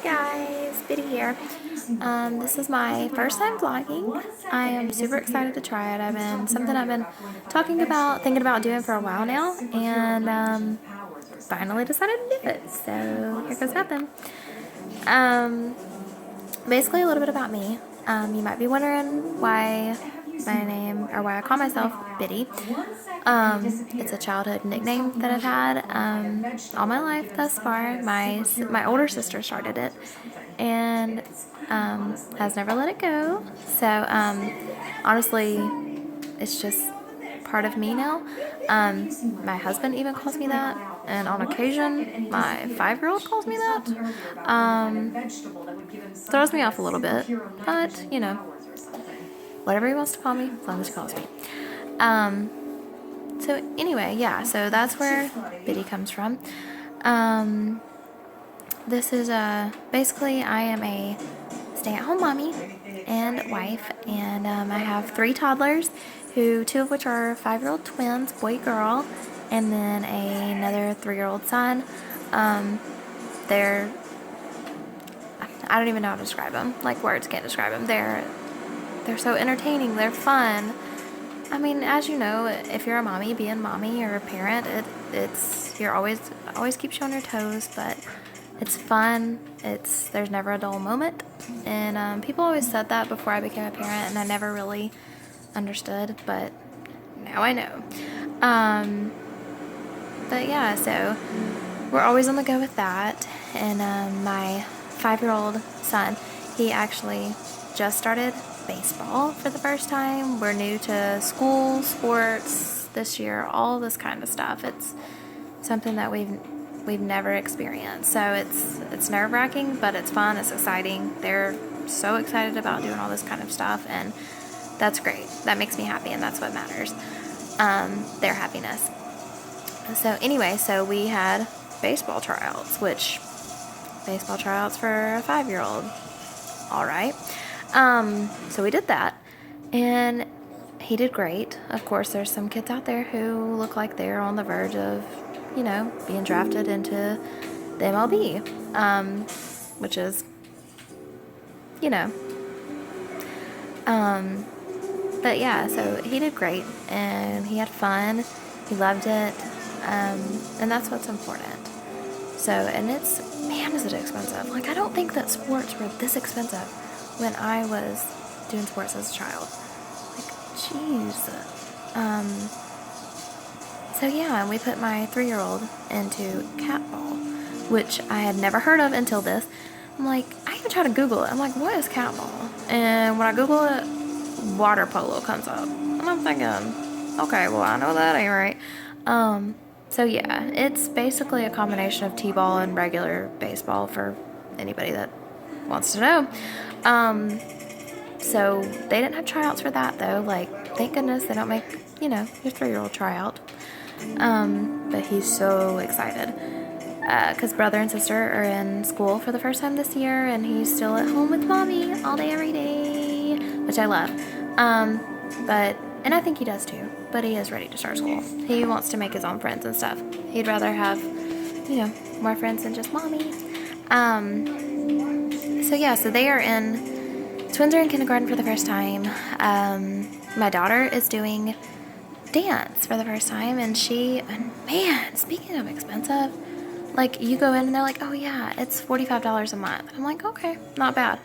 Guys, Biddy here. This is my first time vlogging. I am super excited to try it. I've been talking about, thinking about doing for a while now, and finally decided to do it. So here goes nothing. Um, Basically a little bit about me. You might be wondering why my name, or why I call myself Biddy. It's a childhood nickname that I've had all my life thus far. My older sister started it and has never let it go. So honestly, it's just part of me now. My husband even calls me that, and on occasion, my 5-year-old calls me that. Throws me off a little bit, but you know, whatever he wants to call me, as long as he calls me. So anyway, yeah, so that's where Biddy comes from. This is basically I am a stay-at-home mommy and wife, and I have 3 toddlers, two of which are 5-year-old twins, boy, girl, and then another 3-year-old son. They're, I don't even know how to describe them. Like, words can't describe them. They're so entertaining. They're fun. I mean, as you know, if you're a mommy, being mommy or a parent, you're always keeps you on your toes, but it's fun. There's never a dull moment, and people always said that before I became a parent, and I never really understood, but now I know. But yeah, so we're always on the go with that, and my 5-year-old son, he actually just started baseball for the first time. We're new to school, sports this year, all this kind of stuff. It's something that we've never experienced. So it's nerve-wracking, but it's fun, it's exciting. They're so excited about doing all this kind of stuff, and that's great. That makes me happy, and that's what matters. Their happiness. So anyway, so we had baseball tryouts for a 5-year-old. All right. So we did that, and he did great. Of course, there's some kids out there who look like they're on the verge of, being drafted into the MLB, which is, but yeah, so he did great, and he had fun. He loved it, and that's what's important. So, and man, is it expensive. Like, I don't think that sports were this expensive when I was doing sports as a child. Like, jeez. So yeah, we put my 3-year-old into catball, which I had never heard of until this. I'm like, I even tried to Google it. I'm like, what is catball? And when I Google it, water polo comes up. And I'm thinking, okay, well, I know that ain't right. So yeah, it's basically a combination of t-ball and regular baseball for anybody that wants to know. So they didn't have tryouts for that though. Like, thank goodness they don't make, your 3-year-old tryout. But he's so excited. Because brother and sister are in school for the first time this year, and he's still at home with mommy all day, every day, which I love. And I think he does too, but he is ready to start school. He wants to make his own friends and stuff. He'd rather have, more friends than just mommy. So yeah, so twins are in kindergarten for the first time. My daughter is doing dance for the first time, and man, speaking of expensive, like, you go in and they're like, oh yeah, it's $45 a month. I'm like, okay, not bad.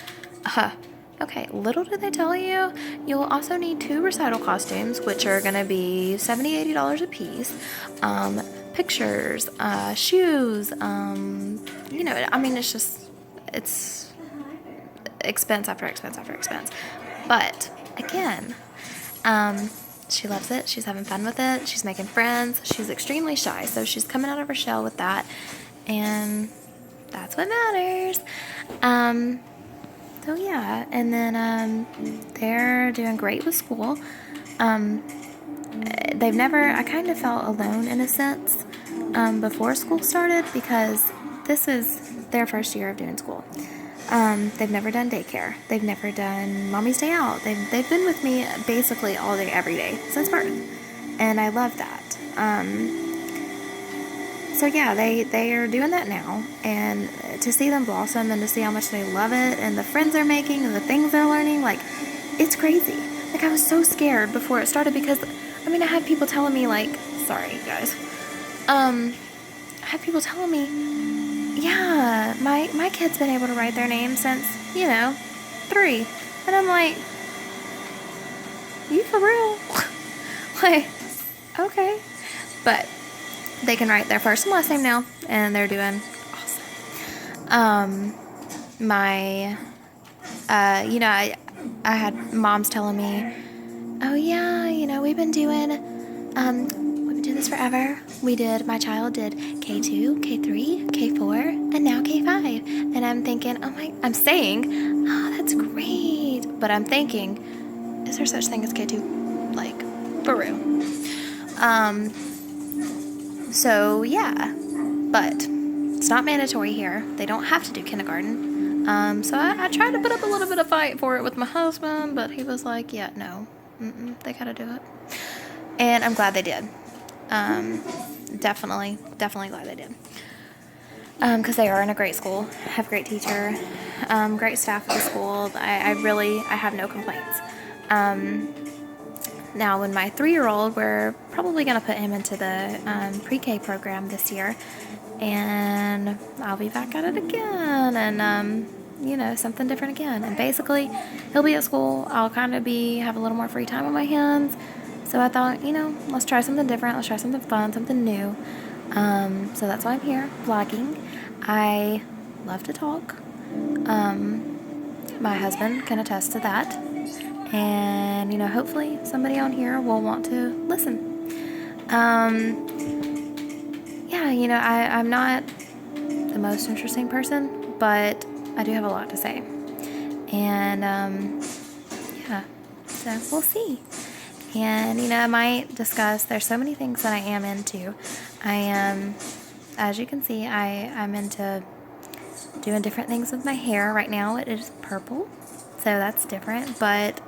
Okay, little did they tell you, you'll also need 2 recital costumes, which are going to be $70, $80 a piece. Pictures, shoes, it's expense after expense after expense. But again, she loves it. She's having fun with it. She's making friends. She's extremely shy, so she's coming out of her shell with that, and that's what matters. So yeah, and then they're doing great with school. I kind of felt alone in a sense before school started, because this is their first year of doing school. They've never done daycare. They've never done mommy's day out. They've been with me basically all day, every day since birth, and I love that. So yeah, they are doing that now, and to see them blossom and to see how much they love it and the friends they're making and the things they're learning, like, it's crazy. Like, I was so scared before it started because, I mean, I had people telling me, like, sorry guys, I had people telling me, yeah, my kid's been able to write their name since, 3, and I'm like, you for real? Like, okay, but they can write their first and last name now, and they're doing awesome. I had moms telling me, oh yeah, we've been doing this forever. My child did K2, K3, K4, and now K5. And I'm thinking, I'm saying, oh, that's great. But I'm thinking, is there such thing as K2? Like, for real. So yeah, but it's not mandatory here. They don't have to do kindergarten. So I tried to put up a little bit of fight for it with my husband, but he was like, yeah, no, they gotta do it. And I'm glad they did. Definitely glad they did. Because they are in a great school, have a great teacher, great staff at the school. I have no complaints. Now, when my 3-year-old, we're probably going to put him into the pre-K program this year, and I'll be back at it again, and something different again. And basically, he'll be at school. I'll kind of have a little more free time on my hands. So I thought, let's try something different. Let's try something fun, something new. So that's why I'm here, vlogging. I love to talk. My husband can attest to that. And, hopefully somebody on here will want to listen. I'm not the most interesting person, but I do have a lot to say. And, so we'll see. And, I might discuss, there's so many things that I am into. As you can see, I'm into doing different things with my hair. Right now it is purple, so that's different. But,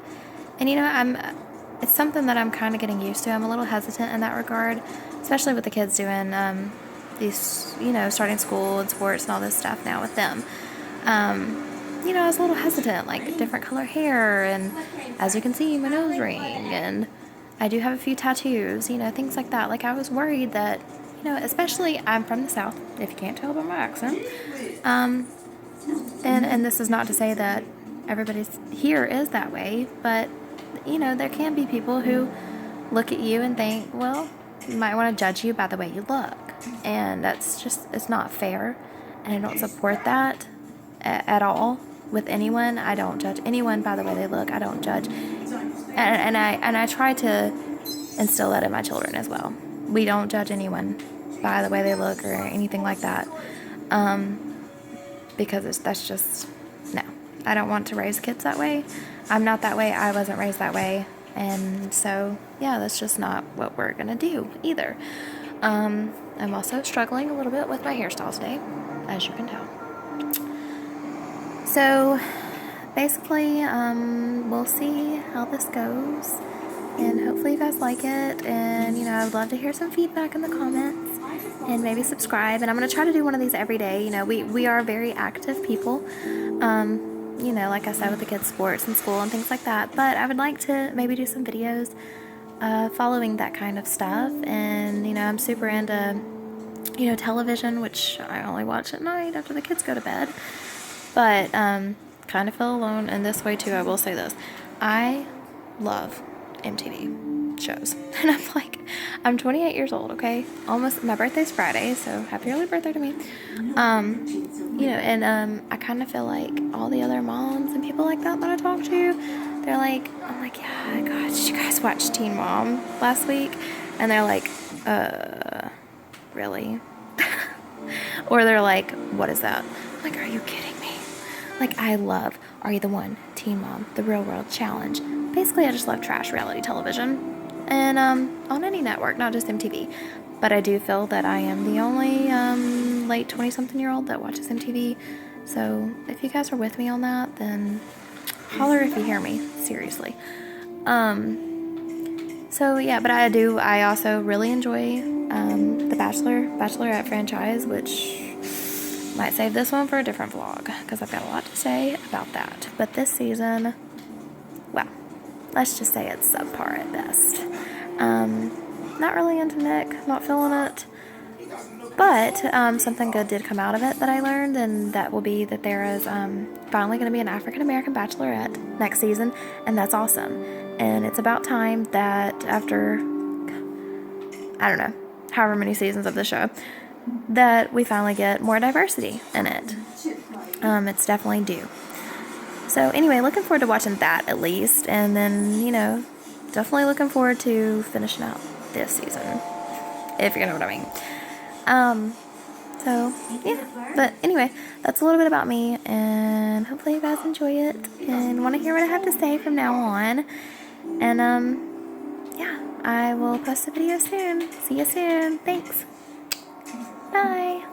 it's something that I'm kind of getting used to. I'm a little hesitant in that regard, especially with the kids doing these, starting school and sports and all this stuff now with them. I was a little hesitant, like different color hair, and as you can see, my nose ring, and I do have a few tattoos, things like that. Like, I was worried that, especially I'm from the South, if you can't tell by my accent. And this is not to say that everybody's here is that way, but, there can be people who look at you and think, well, you might want to judge you by the way you look. And that's just, it's not fair. And I don't support that at all with anyone. I don't judge anyone by the way they look. I don't judge. And I try to instill that in my children as well. We don't judge anyone by the way they look or anything like that. Because that's just, no. I don't want to raise kids that way. I'm not that way. I wasn't raised that way. And so, yeah, that's just not what we're going to do either. I'm also struggling a little bit with my hairstyle today, as you can tell. So, basically, we'll see how this goes. And hopefully you guys like it. And, I'd love to hear some feedback in the comments. And maybe subscribe. And I'm going to try to do one of these every day. We are very active people. Like I said, with the kids' sports and school and things like that. But I would like to maybe do some videos following that kind of stuff. And, I'm super into, television, which I only watch at night after the kids go to bed. But kind of feel alone in this way, too. I will say this. I love MTV shows. And I'm 28 years old, okay? Almost, my birthday's Friday, so happy early birthday to me. I kind of feel like all the other moms and people like that I talk to, they're like, I'm like, yeah, God, did you guys watch Teen Mom last week? And they're like, really? Or they're like, what is that? I'm like, are you kidding me? Like, I love Are You the One, Teen Mom, The Real World Challenge. Basically, I just love trash reality television. And on any network, not just MTV. But I do feel that I am the only late 20-something-year-old that watches MTV. So if you guys are with me on that, then holler if you hear me. Seriously. So So yeah, but I also really enjoy the Bachelorette franchise, which might save this one for a different vlog because I've got a lot to say about that. But this season, well, let's just say it's subpar at best. Not really into Nick, not feeling it. But something good did come out of it that I learned, and that will be that there is finally going to be an African American Bachelorette next season, and that's awesome. And it's about time that after, I don't know, however many seasons of the show, that we finally get more diversity in it. It's definitely due. So anyway, looking forward to watching that at least, and then, you know, definitely looking forward to finishing out this season, if you know what I mean. So yeah, but anyway, that's a little bit about me, and hopefully you guys enjoy it and want to hear what I have to say from now on. And yeah, I will post a video soon. See you soon. Thanks. Bye.